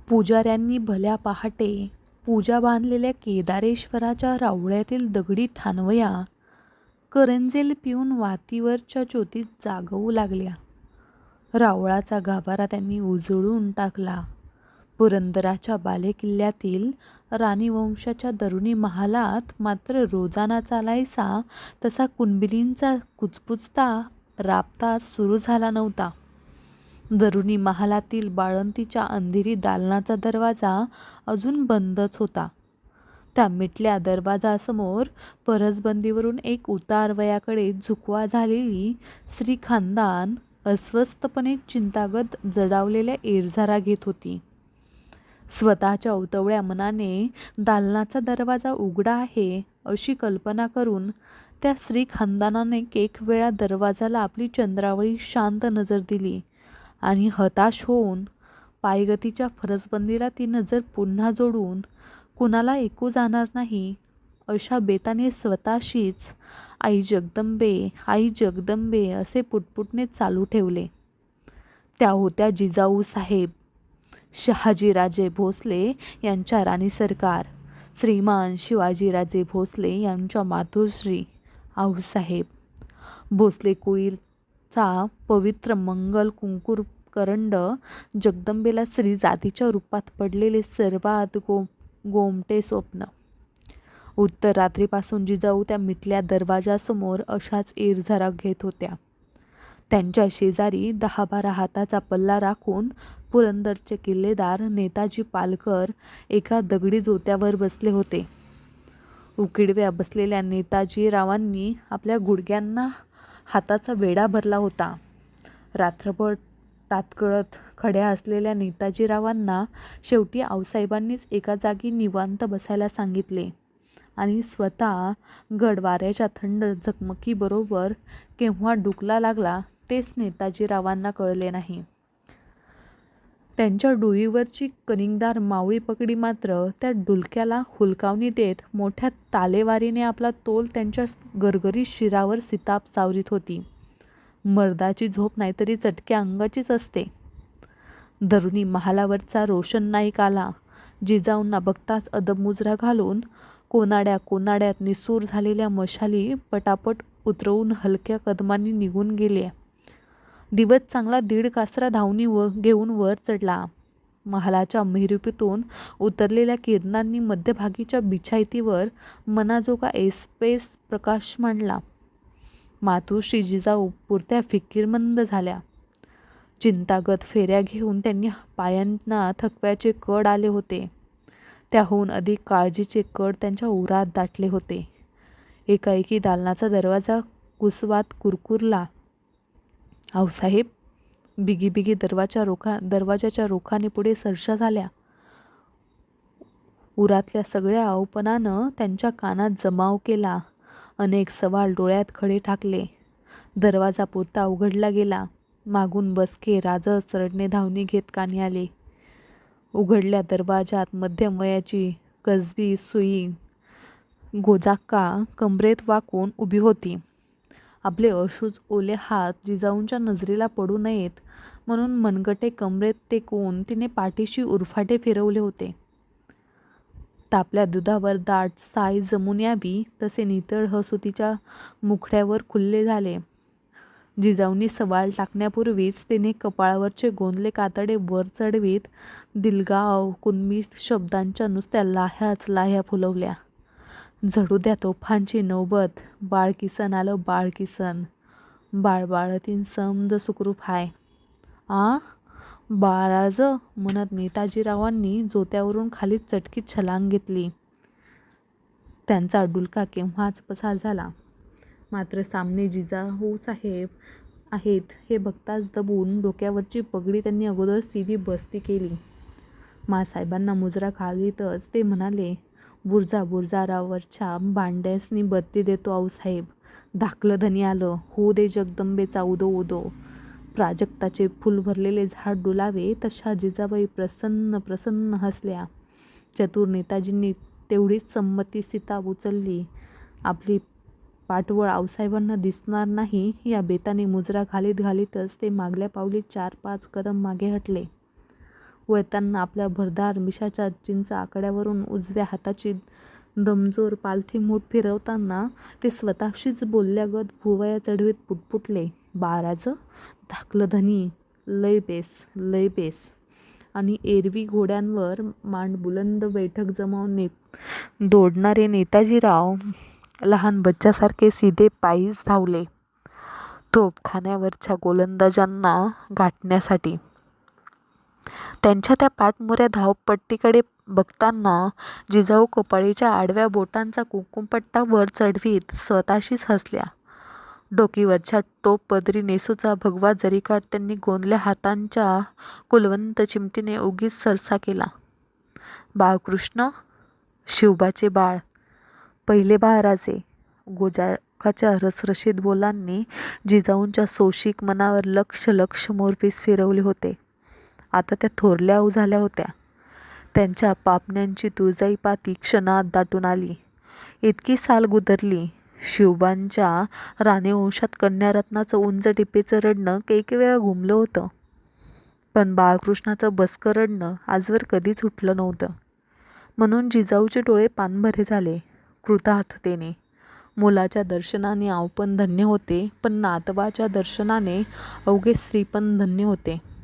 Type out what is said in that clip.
पुजाऱ्यांनी भल्या पहाटे पूजा बांधलेल्या केदारेश्वराच्या रावळ्यातील दगडी ठाणवया करंजेल पिऊन वातीवरच्या ज्योतीत जागवू लागल्या. रावळाचा गाभारा त्यांनी उजळून टाकला. पुरंदराच्या बालेकिल्ल्यातील राणीवंशाच्या दरुणी महालात मात्र रोजाना चालायचा तसा कुणबिलींचा कुजबुजता राबता सुरू झाला नव्हता. दरुणी महालातील बाळंतीच्या अंधेरी दालनाचा दरवाजा अजून बंदच होता. त्या मिटल्या दरवाजासमोर परसबंदीवरून एक उतारवयाकडे झुकवा झालेली स्त्री खानदान अस्वस्थपणे चिंतागत जडावलेल्या एरझारा घेत होती. स्वतःच्या उतवळ्या मनाने दालनाचा दरवाजा उघडा आहे अशी कल्पना करून त्या स्त्री खानदानाने एक वेळा दरवाजाला आपली चंद्रावळी शांत नजर दिली आणि हताश होऊन पायगतीच्या फरसबंदीला ती नजर पुन्हा जोडून कुणाला ऐकू जाणार नाही अशा बेताने स्वतःशीच आई जगदंबे, आई जगदंबे असे पुटपुटणे चालू ठेवले. त्या होत्या जिजाऊ साहेब शहाजीराजे भोसले यांच्या राणी सरकार, श्रीमान शिवाजीराजे भोसले यांच्या मातोश्री आऊसाहेब. भोसले कुळीचा पवित्र मंगल कुंकूर करंड जगदंबेला स्त्री जातीच्या रूपात पडलेले सर्वात गोमटे स्वप्न. उत्तर रात्रीपासून जिजाऊ त्या मिटल्या दरवाजासमोर अशाच एरझारा घेत होत्या. त्यांच्या शेजारी 10-12 हाताचा पल्ला राखून पुरंदरचे किल्लेदार नेताजी पालकर एका दगडी जोत्यावर बसले होते. उकिडव्या बसलेल्या नेताजीरावांनी आपल्या गुडघ्यांना हाताचा वेढा भरला होता. रात्रभर ताटकळत खड्या असलेल्या नेताजीरावांना शेवटी आऊसाहेबांनीच एका जागी निवांत बसायला सांगितले आणि स्वतः गडवाऱ्याच्या थंड झगमकीबरोबर केव्हा डुलका लागला तेच नेताजीरावांना कळले नाही. त्यांच्या डोईवरची कणिकदार मावळी पगडी मात्र त्या डुलक्याला हुलकावणी देत मोठ्या तालेवारीने आपला तोल त्यांच्या गरगरीत शिरावर सिताप सावरीत होती. मर्दाची झोप नाहीतरी चटक्या अंगाचीच असते. दरुणी महालावरचा रोशन नाईक आला. जिजाऊंना बघताच अदबमुजरा घालून कोनाड्यात निसूर झालेल्या मशाली पटापट उतरवून हलक्या कदमांनी निघून गेले. दिवस चांगला 1.5 कासरा धावणी घेऊन वर चढला. महालाच्या महिरूपीतून उतरलेल्या किरणांनी मध्यभागीच्या बिछाईतीवर मनाजोगा ऐसपैस प्रकाश मांडला. मातोश्री जिजाऊ पुरत्या फिकीरमंद झाल्या. चिंतागत फेऱ्या घेऊन त्यांनी पायांना थकव्याचे कड आले होते. त्याहून अधिक काळजीचे कड त्यांच्या उरात दाटले होते. एकाएकी दालनाचा दरवाजा कुसवात कुरकुरला. आऊसाहेब बिगी दरवाजाच्या रोखाने पुढे सरशा झाल्या. उरातल्या सगळ्या आऊपणानं त्यांच्या कानात जमाव केला. अनेक सवाल डोळ्यात खडे ठाकले. दरवाजा पुरता उघडला गेला. मागून बसके राजस रडणे धावणी घेत कानी आले. उघडल्या दरवाजात मध्यम वयाची कसबी सुई गोजाक्का कंबरेत वाकून उभी होती. आपले अश्रूच ओले हात जिजाऊंच्या नजरेला पडू नयेत म्हणून मनगटे कंबरेत टेकवून तिने पाठीशी उरफाटे फिरवले होते. तापल्या दुधावर दाट साय जमून यावी तसे नितळ हसू तिच्या मुखड्यावर खुल्ले झाले. जिजाऊंनी सवाल टाकण्यापूर्वीच तिने कपाळावरचे गोंदले कातडे वर चढवीत दिलगाव कुणबी शब्दांच्या नुसत्या लाह्या फुलवल्या. झडू द्या तोफांची नौबत, बाळकिसन आलं बाळकिसन, बाळतीन समद सुखरूप हाय. बाळराज म्हणत नेताजीरावांनी जोत्यावरून खाली चटकी छलांग घेतली. त्यांचा डुलका केव्हाच पसार झाला. मात्र सामने जिजाऊ साहेब आहेत हे बघताच दबून डोक्यावरची पगडी त्यांनी अगोदर सीधी बसती केली. मासाहेबांना मुजरा घालीतच ते म्हणाले, बुरजारावरच्या भांड्यासनी बत्ती देतो आऊसाहेब. धाकलं धनी आलं. होऊ दे जगदंबेचा उदो उदो. प्राजक्ताचे फूल भरलेले झाड डुलावे तशा जिजाबाई प्रसन्न हसल्या. चतुर नेताजींनी तेवढीच संमती सिताब उचलली. आपली पाठवळ आऊसाहेबांना दिसणार नाही या बेताने मुजरा घालीतच ते मागल्या पावली 4-5 कदम मागे हटले. वळताना आपल्या भरदार मिशाच्या चिंच आकड्यावरून उजव्या हाताची दमजोर पालथी मूठ फिरवताना ते स्वतःशीच बोलल्यागत भुवया चढवीत पुटपुटले, "बाळराज, धाकलं धनी, लय बेस, लय बेस." आणि एरवी घोड्यांवर मांडबुलंद बैठक जमावून दौडणारे नेताजीराव लहान बच्च्यासारखे सीधे पायीच धावले, तोफखान्यावरच्या गोलंदाजांना गाठण्यासाठी. त्यांच्या त्या पाठमोऱ्या धावपट्टीकडे बघताना जिजाऊ कपाळीच्या आडव्या बोटांचा कुंकुमपट्टा वर चढवीत स्वतःशीच हसल्या. डोकीवरच्या टोपपदरी नेसूचा भगवा जरीकाठ त्यांनी गोंदल्या हातांच्या कुलवंत चिमटीने उगीच सरसा केला. "बाळकृष्ण, शिवबाचे बाळ, पहिले बाळराजे." गोजाकाच्या रसरशीत बोलांनी जिजाऊंच्या सोशिक मनावर लक्ष मोरपीस फिरवले होते. आता त्या थोरल्या झाल्या होत्या. त्यांच्या पापण्यांची तुळजाई पाती क्षणात दाटून आली. इतकी साल गुदरली. शिवबांच्या राणीवंशात कन्यारत्नाचं उंच टिपेचं रडणं कैक वेळा घुमलं होतं, पण बाळकृष्णाचं बसकं रडणं आजवर कधीच उठलं नव्हतं. म्हणून जिजाऊचे डोळे पाणभरे झाले कृतार्थतेने. मुलाच्या दर्शनाने आवपण धन्य होते, पण नातवाच्या दर्शनाने अवघे स्त्रीपण धन्य होते.